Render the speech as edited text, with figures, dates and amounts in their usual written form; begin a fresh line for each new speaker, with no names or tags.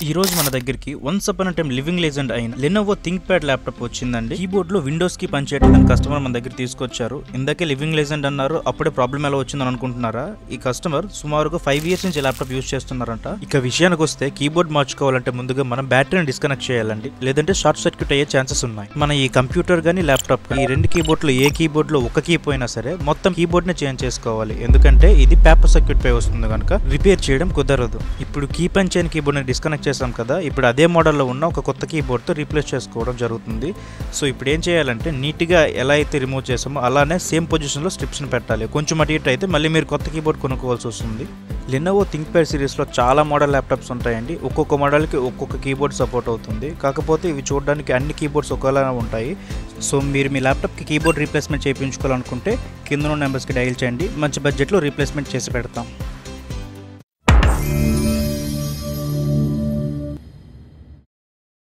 ఈ రోజు మన దగ్గరికి once upon time living legend అయిన లెనోవో థింక్ప్యాడ్ ల్యాప్టాప్ వచ్చిందండి. కీబోర్డ్ లో విండోస్ కి పనిచేయడానికి కస్టమర్ మన దగ్గర తీసుకొచ్చారు. ఇందాకే లివింగ్ లెజెండ్ అన్నారు, అప్పుడే ప్రాబ్లం ఎలా వచ్చిందని అనుకుంటున్నారా? ఈ కస్టమర్ సుమారుగా 5 years నుంచి ల్యాప్టాప్ యూజ్ చేస్తున్నారంట. ఇక విషయానికి వస్తే కీబోర్డ్ మార్చుకోవాలంటే ముందుగా మనం బ్యాటరీని డిస్కనెక్ట్ చేయాలండి, లేదంటే షార్ట్ సర్క్యూట్ అయ్యే ఛాన్సెస్ ఉన్నాయి. మన ఈ కంప్యూటర్ గానీ ల్యాప్టాప్ ఈ రెండు కీబోర్డ్ లో ఏ కీబోర్డ్ లో ఒక కీ పోయినా సరే మొత్తం కీబోర్డ్ ని చేంజ్ చేసుకోవాలి, ఎందుకంటే ఇది పేపర్ సర్క్యూట్ పై వస్తుంది కనుక రిపేర్ చేయడం కుదరదు. ఇప్పుడు కీ పని చేయని కీబోర్డ్ ని డిస్కనెక్ట్ చేసాం కదా, ఇప్పుడు అదే మోడల్లో ఉన్న ఒక కొత్త కీబోర్డ్తో రీప్లేస్ చేసుకోవడం జరుగుతుంది. సో ఇప్పుడు ఏం చేయాలంటే నీట్గా ఎలా అయితే రిమూవ్ చేసామో అలానే సేమ్ పొజిషన్లో స్ట్రిప్స్ని పెట్టాలి. కొంచెం అటు ఇటు అయితే మళ్ళీ మీరు కొత్త కీబోర్డ్ కొనుక్కోవాల్సి వస్తుంది. లెనోవో థింక్ప్యాడ్ సిరీస్లో చాలా మోడల్ ల్యాప్టాప్స్ ఉంటాయండి. ఒక్కొక్క మోడల్కి ఒక్కొక్క కీబోర్డ్ సపోర్ట్ అవుతుంది. కాకపోతే ఇవి చూడడానికి అన్ని కీబోర్డ్స్ ఒకలానే ఉంటాయి. సో మీరు మీ ల్యాప్టాప్కి కీబోర్డ్ రీప్లేస్మెంట్ చేయించుకోవాలనుకుంటే కింద ఉన్న నెంబర్స్కి డయల్ చేయండి, మంచి బడ్జెట్లో రీప్లేస్మెంట్ చేసి పెడతాం.